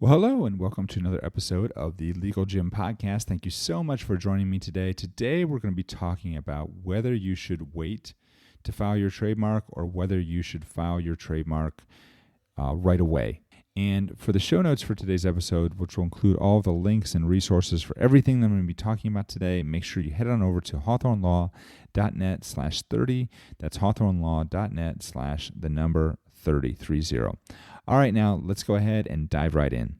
Well, hello, and welcome to another episode of the Legal Gym Podcast. Thank you so much for joining me today. Today, we're going to be talking about whether you should wait to file your trademark or whether you should file your trademark right away. And for the show notes for today's episode, which will include all of the links and resources for everything that I'm going to be talking about today, make sure you head on over to hawthornelaw.net/30. That's hawthornelaw.net/30. All right, now let's go ahead and dive right in.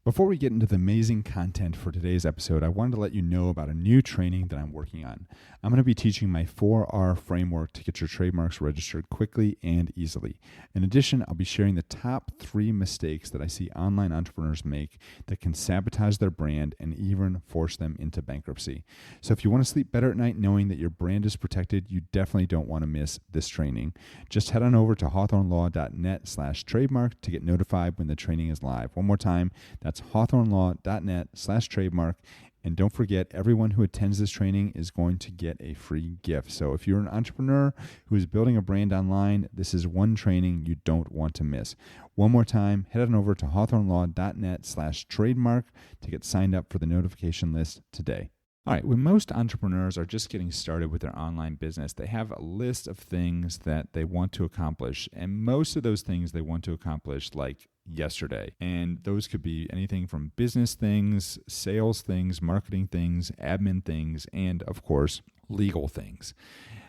Before we get into the amazing content for today's episode, I wanted to let you know about a new training that I'm working on. I'm going to be teaching my 4R framework to get your trademarks registered quickly and easily. In addition, I'll be sharing the top 3 mistakes that I see online entrepreneurs make that can sabotage their brand and even force them into bankruptcy. So if you want to sleep better at night knowing that your brand is protected, you definitely don't want to miss this training. Just head on over to hawthornelaw.net/trademark to get notified when the training is live. One more time, that's hawthornelaw.net/trademark. And don't forget, everyone who attends this training is going to get a free gift. So if you're an entrepreneur who is building a brand online, this is one training you don't want to miss. One more time, head on over to hawthornelaw.net/trademark to get signed up for the notification list today. All right, when most entrepreneurs are just getting started with their online business, they have a list of things that they want to accomplish. And most of those things they want to accomplish like yesterday. And those could be anything from business things, sales things, marketing things, admin things, and of course, legal things.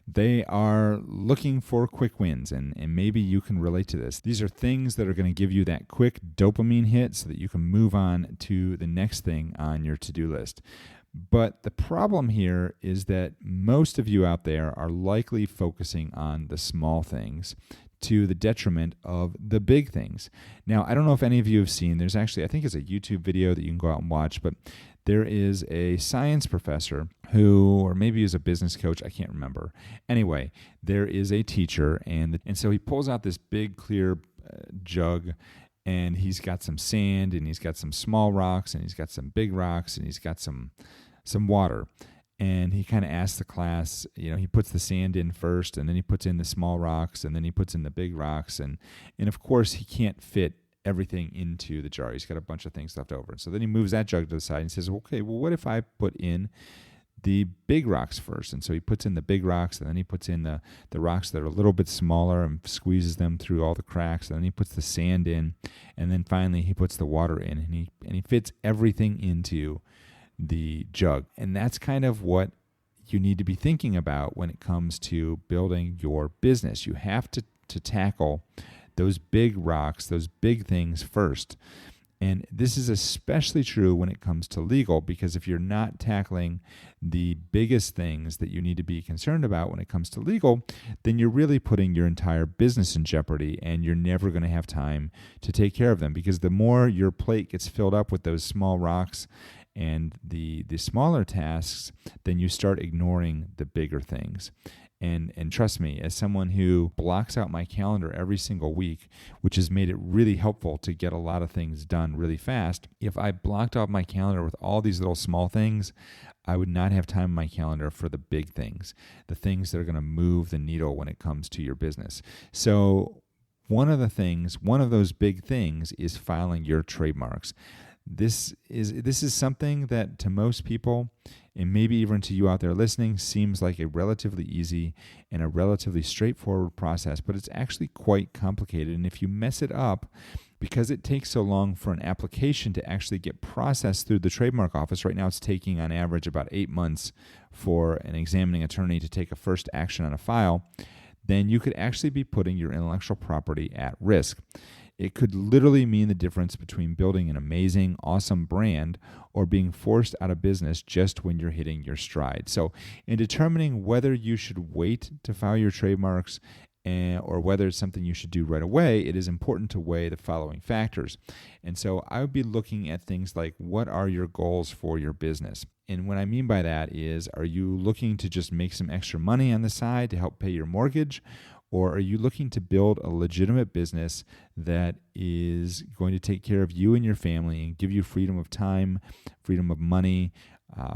They are looking for quick wins, and maybe you can relate to this. These are things that are going to give you that quick dopamine hit so that you can move on to the next thing on your to-do list. But the problem here is that most of you out there are likely focusing on the small things to the detriment of the big things. Now, I don't know if any of you have seen, there's actually, I think it's a YouTube video that you can go out and watch, but there is a science professor who, or maybe he's a business coach, I can't remember. Anyway, there is a teacher, and so he pulls out this big clear jug, and he's got some sand, and he's got some small rocks, and he's got some big rocks, and he's got some water. And he kind of asks the class, he puts the sand in first, and then he puts in the small rocks, and then he puts in the big rocks. And of course, he can't fit everything into the jar. He's got a bunch of things left over. So then he moves that jug to the side and says, okay, well, what if I put in the big rocks first? And so he puts in the big rocks, and then he puts in the rocks that are a little bit smaller and squeezes them through all the cracks. And then he puts the sand in, and then finally he puts the water in, and he fits everything into the jug. And that's kind of what you need to be thinking about when it comes to building your business. You have to tackle those big rocks, those big things first. And this is especially true when it comes to legal, because if you're not tackling the biggest things that you need to be concerned about when it comes to legal, then you're really putting your entire business in jeopardy, and you're never going to have time to take care of them, because the more your plate gets filled up with those small rocks and the smaller tasks, then you start ignoring the bigger things. And trust me, as someone who blocks out my calendar every single week, which has made it really helpful to get a lot of things done really fast, if I blocked off my calendar with all these little small things, I would not have time in my calendar for the big things, the things that are going to move the needle when it comes to your business. So one of those big things is filing your trademarks. This is something that to most people, and maybe even to you out there listening, seems like a relatively easy and a relatively straightforward process, but it's actually quite complicated. And if you mess it up, because it takes so long for an application to actually get processed through the trademark office, right now it's taking on average about 8 months for an examining attorney to take a first action on a file, then you could actually be putting your intellectual property at risk. It could literally mean the difference between building an amazing, awesome brand or being forced out of business just when you're hitting your stride. So in determining whether you should wait to file your trademarks or whether it's something you should do right away, it is important to weigh the following factors. And so I would be looking at things like, what are your goals for your business? And what I mean by that is, are you looking to just make some extra money on the side to help pay your mortgage? Or are you looking to build a legitimate business that is going to take care of you and your family and give you freedom of time, freedom of money,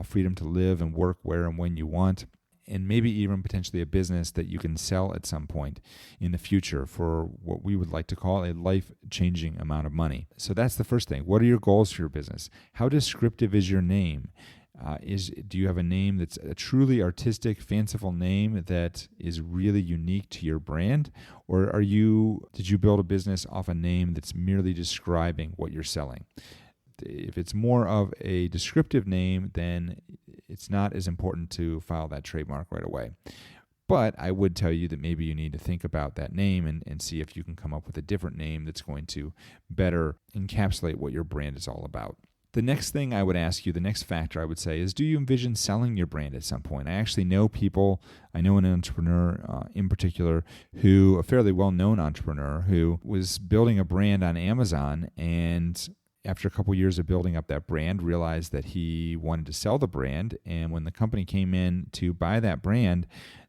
freedom to live and work where and when you want? and maybe even potentially a business that you can sell at some point in the future for what we would like to call a life-changing amount of money. So that's the first thing. What are your goals for your business? How descriptive is your name? Do you have a name that's a truly artistic, fanciful name that is really unique to your brand? Or did you build a business off a name that's merely describing what you're selling? If it's more of a descriptive name, then it's not as important to file that trademark right away. But I would tell you that maybe you need to think about that name and see if you can come up with a different name that's going to better encapsulate what your brand is all about. The next thing I would ask you, the next factor I would say is, do you envision selling your brand at some point? I actually know people, I know an entrepreneur in particular, a fairly well-known entrepreneur, who was building a brand on Amazon, and after a couple years of building up that brand, realized that he wanted to sell the brand. And when the company came in to buy that brand,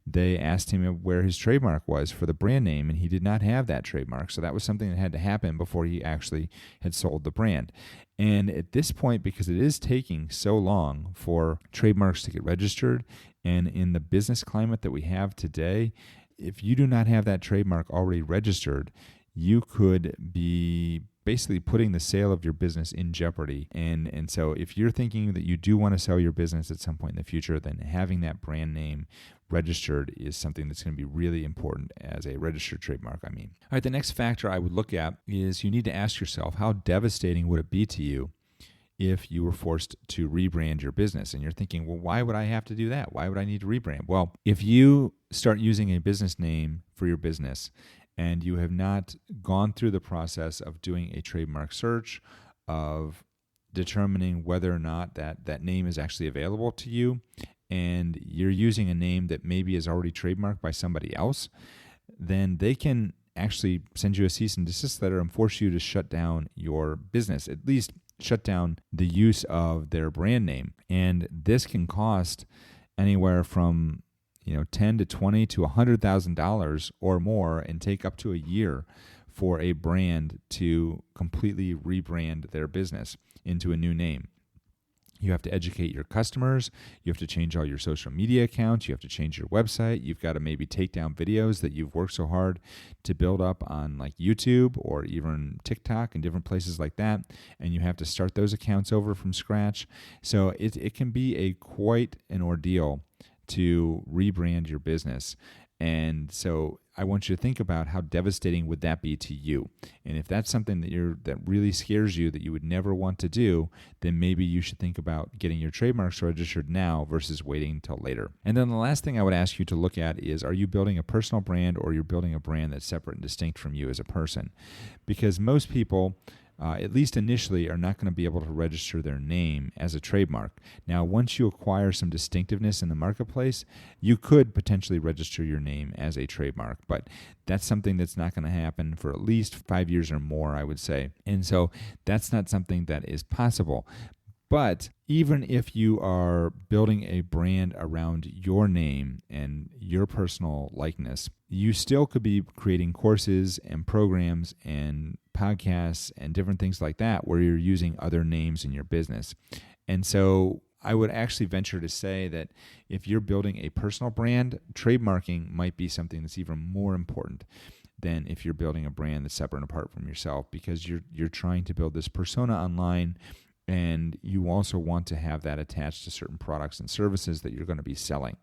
they asked him where his trademark was for the brand name, and he did not have that trademark. So that was something that had to happen before he actually had sold the brand. And at this point, because it is taking so long for trademarks to get registered, and in the business climate that we have today, if you do not have that trademark already registered, you could be basically putting the sale of your business in jeopardy. And so if you're thinking that you do want to sell your business at some point in the future, then having that brand name registered is something that's going to be really important as a registered trademark, All right, the next factor I would look at is you need to ask yourself, how devastating would it be to you if you were forced to rebrand your business? And you're thinking, well, why would I have to do that? Why would I need to rebrand? Well, if you start using a business name for your business and you have not gone through the process of doing a trademark search, of determining whether or not that name is actually available to you, and you're using a name that maybe is already trademarked by somebody else, then they can actually send you a cease and desist letter and force you to shut down your business, at least shut down the use of their brand name. And this can cost anywhere from $10 to $20 to $100,000 or more, and take up to a year for a brand to completely rebrand their business into a new name. You have to educate your customers. You have to change all your social media accounts. You have to change your website. You've got to maybe take down videos that you've worked so hard to build up on like YouTube or even TikTok and different places like that. And you have to start those accounts over from scratch. So it can be quite an ordeal to rebrand your business. And so I want you to think about how devastating would that be to you. And if that's something that really scares you, that you would never want to do, then maybe you should think about getting your trademarks registered now versus waiting until later. And then the last thing I would ask you to look at is, are you building a personal brand, or you're building a brand that's separate and distinct from you as a person? Because most people, at least initially, are not going to be able to register their name as a trademark. Now, once you acquire some distinctiveness in the marketplace, you could potentially register your name as a trademark, but that's something that's not going to happen for at least 5 years or more, I would say. And so that's not something that is possible. But even if you are building a brand around your name and your personal likeness, you still could be creating courses and programs and podcasts and different things like that where you're using other names in your business. And so I would actually venture to say that if you're building a personal brand, trademarking might be something that's even more important than if you're building a brand that's separate and apart from yourself, because you're trying to build this persona online. And you also want to have that attached to certain products and services that you're going to be selling.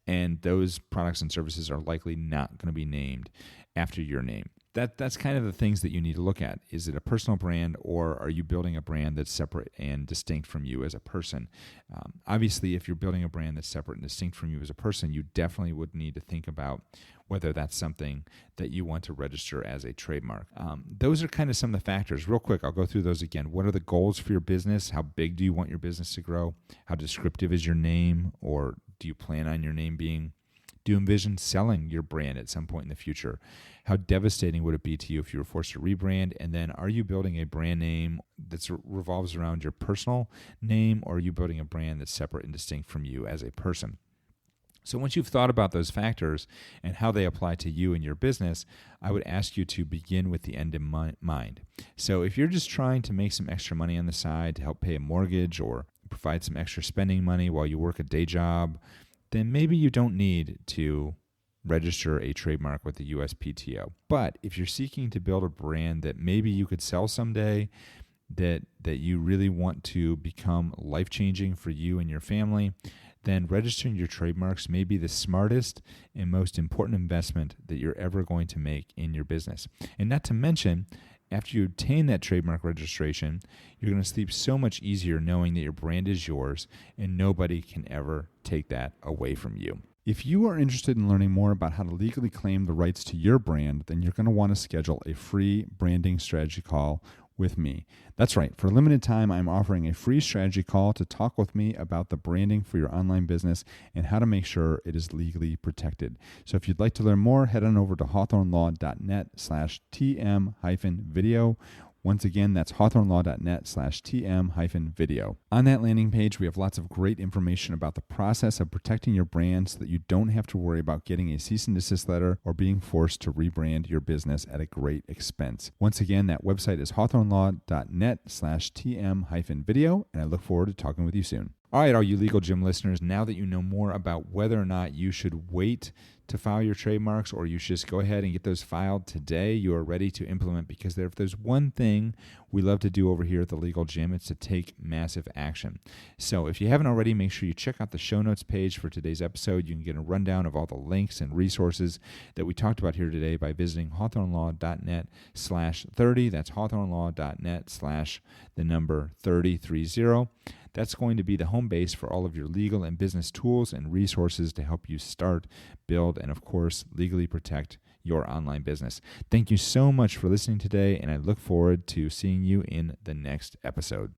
And those products and services are likely not going to be named after your name. That's kind of the things that you need to look at. Is it a personal brand, or are you building a brand that's separate and distinct from you as a person? Obviously, if you're building a brand that's separate and distinct from you as a person, you definitely would need to think about whether that's something that you want to register as a trademark. Those are kind of some of the factors. Real quick, I'll go through those again. What are the goals for your business? How big do you want your business to grow? How descriptive is your name, or do you plan on your name being? Do you envision selling your brand at some point in the future? How devastating would it be to you if you were forced to rebrand? And then, are you building a brand name that revolves around your personal name, or are you building a brand that's separate and distinct from you as a person? So once you've thought about those factors and how they apply to you and your business, I would ask you to begin with the end in mind. So if you're just trying to make some extra money on the side to help pay a mortgage or provide some extra spending money while you work a day job, then maybe you don't need to register a trademark with the USPTO. But if you're seeking to build a brand that maybe you could sell someday, that you really want to become life-changing for you and your family, then registering your trademarks may be the smartest and most important investment that you're ever going to make in your business. And not to mention, after you obtain that trademark registration, you're going to sleep so much easier knowing that your brand is yours and nobody can ever take that away from you. If you are interested in learning more about how to legally claim the rights to your brand, then you're going to want to schedule a free branding strategy call with me. That's right. For a limited time, I'm offering a free strategy call to talk with me about the branding for your online business and how to make sure it is legally protected. So if you'd like to learn more, head on over to hawthornelaw.net/TM-video. Once again, that's hawthornelaw.net/TM-video. On that landing page, we have lots of great information about the process of protecting your brand so that you don't have to worry about getting a cease and desist letter or being forced to rebrand your business at a great expense. Once again, that website is hawthornelaw.net/TM-video, and I look forward to talking with you soon. All right, all you Legal Gym listeners, now that you know more about whether or not you should wait to file your trademarks or you should just go ahead and get those filed today, you are ready to implement, because if there's one thing we love to do over here at the Legal Gym, it's to take massive action. So if you haven't already, make sure you check out the show notes page for today's episode. You can get a rundown of all the links and resources that we talked about here today by visiting hawthornelaw.net/30. That's hawthornelaw.net/3030. That's going to be the home base for all of your legal and business tools and resources to help you start, build, and of course, legally protect your online business. Thank you so much for listening today, and I look forward to seeing you in the next episode.